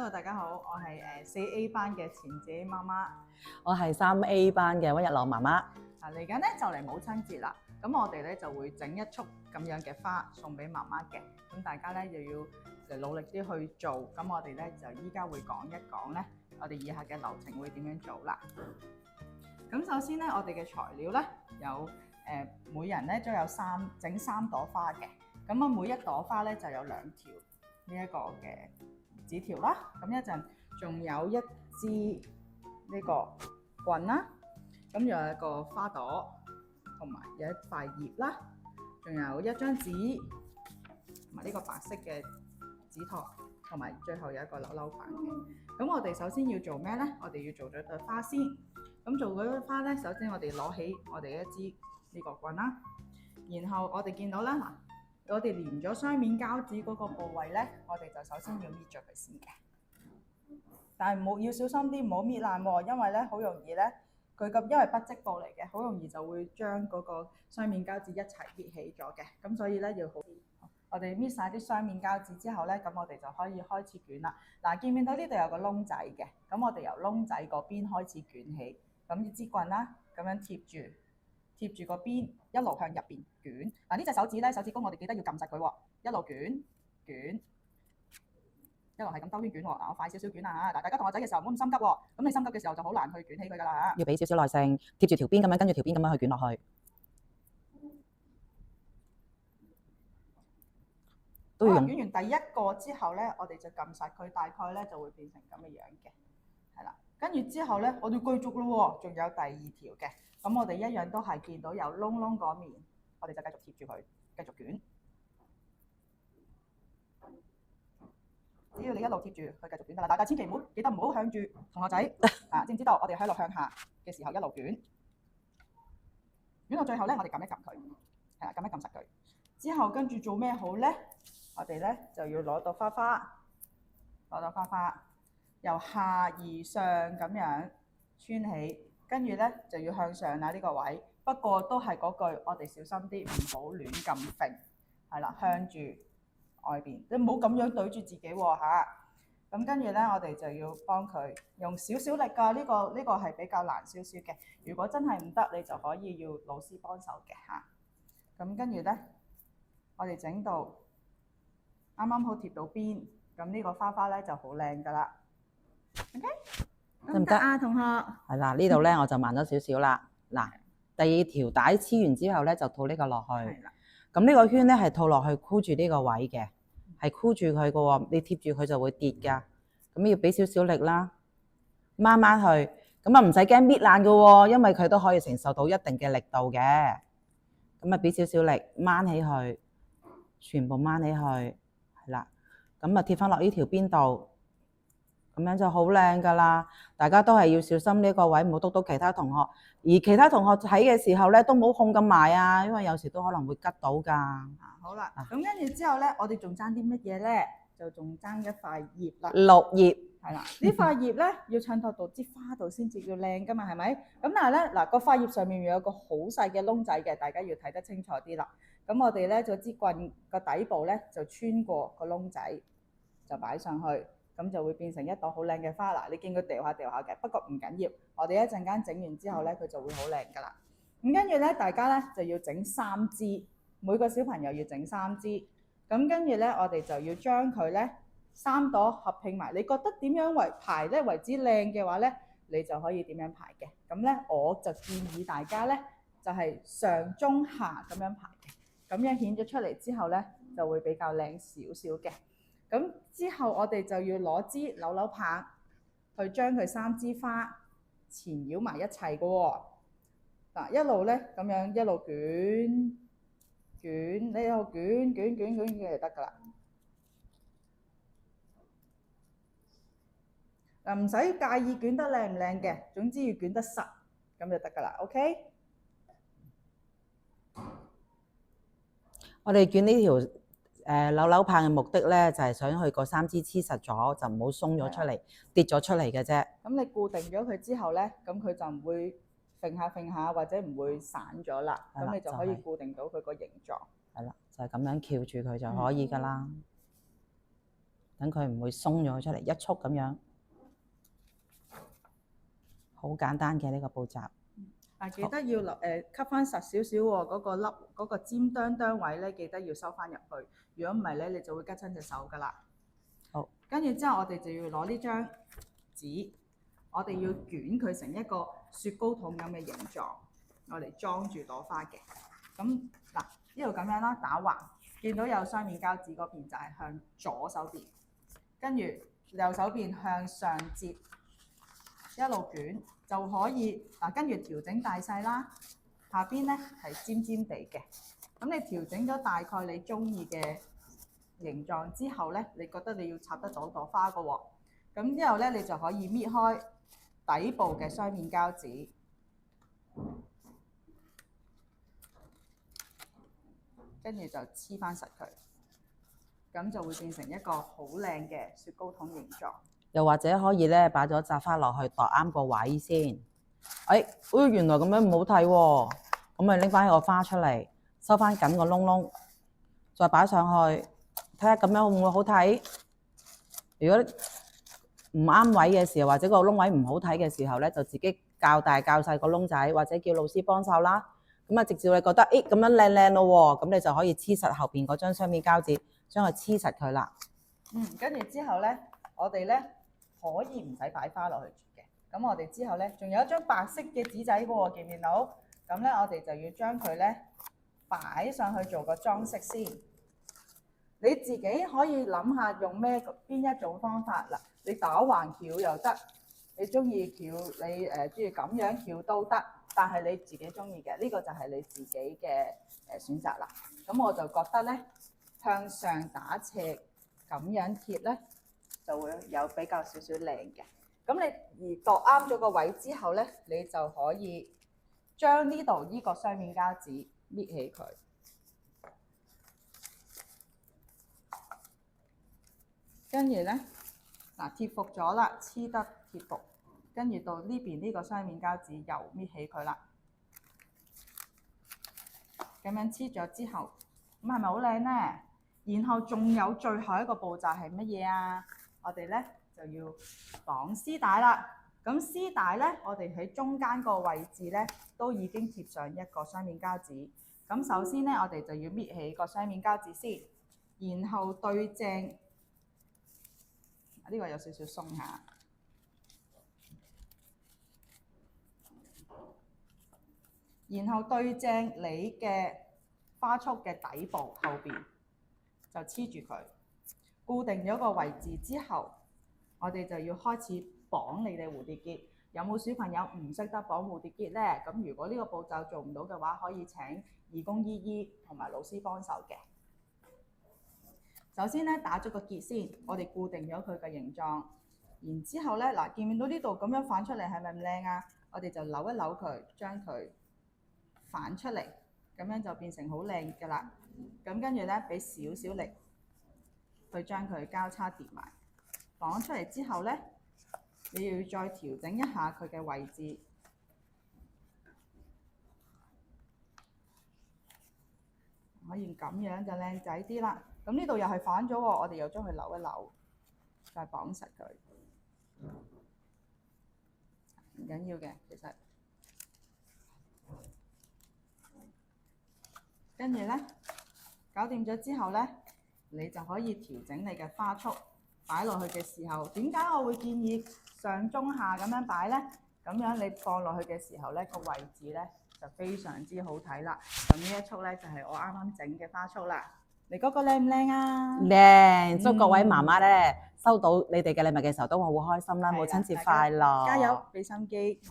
Hello，大家好，我係4A 班嘅錢子媽媽。我係3A 班嘅溫日朗媽媽。嚟緊咧就嚟母親節啦，咁我哋咧就會整一束咁樣嘅花送俾媽媽嘅。咁大家咧又要努力啲去做。咁我哋咧就依家會講一講咧，我哋以下嘅流程會點樣做啦。咁首先咧，我哋嘅材料咧有每人咧都有整三朵花嘅。咁啊，每一朵花咧就有2條呢一個嘅紙條啦。咁一陣仲有一支呢個棍啦。咁又有一個花朵，同埋有一塊葉啦，仲有一張紙，同埋呢個白色嘅紙托，同埋最後有一個扭扭棒嘅。咁我哋首先要做咩呢？我哋要做咗對花先。咁做嗰對花呢，首先我哋攞起我哋一支呢個棍啦，然後我哋見到啦，嗱，我哋連咗雙面膠紙嗰個部位呢，我哋就首先要搣咗佢先嘅。但係要小心啲，唔好搣爛喎，因為呢好容易呢。因為不織布嚟嘅，好容易就會將嗰個雙面膠紙一齊搣起咗嘅，咁所以咧要好。我哋搣晒啲雙面膠紙之後咧，咁我哋就可以開始捲啦。嗱，見唔見到呢度有個窿仔嘅？咁我哋由窿仔嗰邊開始捲起，咁支棍啦，咁樣貼住個邊，一路向入邊捲。嗱，呢隻手指咧，手指公我哋記得要撳實佢喎，一路捲。一路係咁兜圈捲喎，我快少少捲啦嚇！大家同學仔嘅時候唔好咁心急喎，咁你心急嘅時候就好難去捲起佢噶啦。要俾少少耐性，貼住條邊咁樣，跟住條邊咁樣去捲落去，都要用。捲完第一個之後咧，我哋就撳實佢，大概咧就會變成咁嘅樣嘅，係啦。跟住之後咧，我哋繼續咯喎，仲有第2條嘅，咁我哋一樣都係見到有窿窿嗰面，我哋就繼續貼住佢，繼續捲。只要你一路貼住佢繼續捲得啦，大家千祈記得唔好向住同學仔啊，知唔知道？我哋喺度向下嘅時候一路捲到最後咧，我哋撳一撳佢，係啦，撳一撳實佢。之後跟住做咩好咧？我哋咧就要攞到花花，由下而上咁樣穿起，跟住咧就要向上啦呢個位。不過都係嗰句，我哋小心啲，唔好亂咁揈，係啦，向住外邊，你唔好咁樣對住自己喎嚇。咁跟住咧，我哋就要幫佢用少少力㗎。呢個係比較難少少嘅。如果真係唔得，你就可以要老師幫手嘅嚇。咁跟住咧，我哋整到啱啱好貼到邊，咁呢個花花咧就好靚㗎啦。OK，得唔得啊，同學？係啦，呢度咧我就慢咗少少啦。嗱，第2條帶黐完之後咧，就套呢個落去。係啦。咁呢個圈咧係套落去箍住呢個位嘅，係箍住佢嘅喎。你貼住佢就會跌㗎。咁要俾少少力啦，掹去。咁啊唔使驚搣爛嘅喎，因為佢都可以承受到一定嘅力度嘅。咁啊俾少少力掹起佢，全部掹起去，係啦。咁啊貼翻落呢條邊度，咁樣就好靚㗎啦。大家都係要小心呢個位，唔好篤到其他同學。而其他同學睇嘅時候咧，都冇控咁埋啊，因為有時都可能會拮到㗎。好啦，咁跟住之後咧，我哋仲爭啲乜嘢咧？就仲爭一塊葉啦。綠葉係啦，呢塊葉咧要襯托到支花度先至叫靚㗎嘛，係咪？咁但係咧嗱，個塊葉上面有個好細嘅窿仔嘅，大家要睇得清楚啲啦。咁我哋咧就支棍個底部咧就穿過個窿仔，就擺上去。咁就會變成一朵好靚嘅花啦。你見佢掉下嘅，不過唔緊要。我哋一陣間整完之後咧，佢就會好靚㗎啦。咁跟住咧，大家咧就要整3支，每個小朋友要整3支。咁跟住咧，我哋就要將佢咧3朵合拼埋。你覺得點樣排咧為之靚嘅話咧，你就可以點樣排嘅。咁咧，我就建議大家咧就係上中下咁樣排嘅。咁樣顯咗出嚟之後咧，就會比較靚少少嘅。咁之後我哋就要攞支扭扭棒去將佢3支花纏繞埋一齊嘅喎。嗱，一路咧咁樣一路捲，呢一路捲嘅就得㗎啦。嗱，唔使介意捲得靚唔靚嘅，總之要捲得實咁就得㗎啦。OK。我哋捲呢條扭扭棒嘅目的咧，就係想去個3支黐實咗，就唔好鬆咗出嚟，跌咗出嚟嘅啫。咁你固定咗佢之後咧，咁佢就唔會揈下或者唔會散咗啦。咁你就可以固定到佢個形狀。係啦，就係咁樣翹住佢就可以㗎啦。等佢唔會鬆咗出嚟，一束咁樣，好簡單嘅呢個步驟。但記得要吸翻實少少喎，嗰個尖端端位咧，記得要收翻入去。如果唔係咧，你就會拮親隻手噶啦。好，跟住之後，我哋就要攞呢張紙，我哋要捲佢成一個雪糕筒咁嘅形狀，我哋裝住朵花嘅。咁嗱，呢度咁樣啦，打橫，見到有雙面膠紙嗰邊就係向左手邊，跟住右手邊向上折，一路捲。就可以嗱，跟住調整大細啦，下邊咧係尖尖地嘅。咁你調整咗大概你中意嘅形狀之後咧，你覺得你要插得到朵花嘅喎。咁之後咧，你就可以搣開底部嘅雙面膠紙，跟住就黐翻實佢，咁就會變成一個好靚嘅雪糕筒形狀。又或者可以咧擺咗紮花落去度啱個位先。原來咁樣唔好睇喎，咁咪拎翻個花出嚟，收翻緊個窿窿，再擺上去，睇下咁樣會唔會好睇？如果唔啱位嘅時候，或者個窿位唔好睇嘅時候咧，就自己較大較細個窿仔，或者叫老師幫手啦。咁啊，直至你覺得咁樣靚靚咯喎，咁你就可以黐實後邊嗰張雙面膠紙，將佢黐實佢啦。跟住之後咧，我哋咧可以唔使擺花落去住嘅。咁我哋之後咧，仲有一張白色嘅紙仔嘅喎，見唔見到？咁咧，我哋就要將佢咧擺上去做個裝飾先。你自己可以諗下用邊一種方法啦。你打橫翹又得，你中意翹，你中意咁樣翹都得。但係你自己中意嘅，呢個就係你自己嘅選擇啦。咁我就覺得咧，向上打斜咁樣貼咧，就會有比較少少靚嘅。咁你度啱咗個位之後咧，你就可以將呢度呢個雙面膠紙搣起佢，跟住咧嗱貼服咗啦，黐得貼服，跟住到呢邊呢個雙面膠紙又搣起佢啦，咁樣黐咗之後，咁係咪好靚咧？然後仲有最後一個步驟係乜嘢啊？我哋咧就要綁絲帶啦。咁絲帶咧，我哋喺中間個位置咧都已經貼上一個雙面膠紙。咁首先咧，我哋就要搣起個雙面膠紙先，然後對正，呢個有少少鬆下。然後對正你嘅花束嘅底部後邊，就黐住佢，固定咗個位置之後，我哋就要開始綁你哋蝴蝶結。有冇小朋友唔識得綁蝴蝶結呢？咁如果呢個步驟做唔到嘅話，可以請義工姨姨同埋老師幫手嘅。首先咧，打咗個結先，我哋固定咗佢嘅形狀。然之後咧，嗱，見唔見到呢度咁樣反出嚟係咪唔靚啊？我哋就扭一扭佢，將佢反出嚟，咁樣就變成好靚㗎啦。咁跟住咧，俾少少力去將佢交叉疊埋，綁出嚟之後咧，你要再調整一下佢嘅位置，可以咁樣就靚仔啲啦。咁呢度又係反咗喎，我哋又將佢扭一扭，再綁實佢，唔緊要嘅，其實。跟住咧，搞掂咗之後咧，你就可以調整你嘅花束擺落去嘅時候，點解我會建議上中下咁樣擺咧？咁樣你放落去嘅時候咧，個位置咧就非常之好睇啦。咁呢一束咧就係我啱啱整嘅花束啦。你嗰個靚唔靚啊？靚！祝各位媽媽咧收到你哋嘅禮物嘅時候都會好開心啦！母親節快樂！加油，俾心機。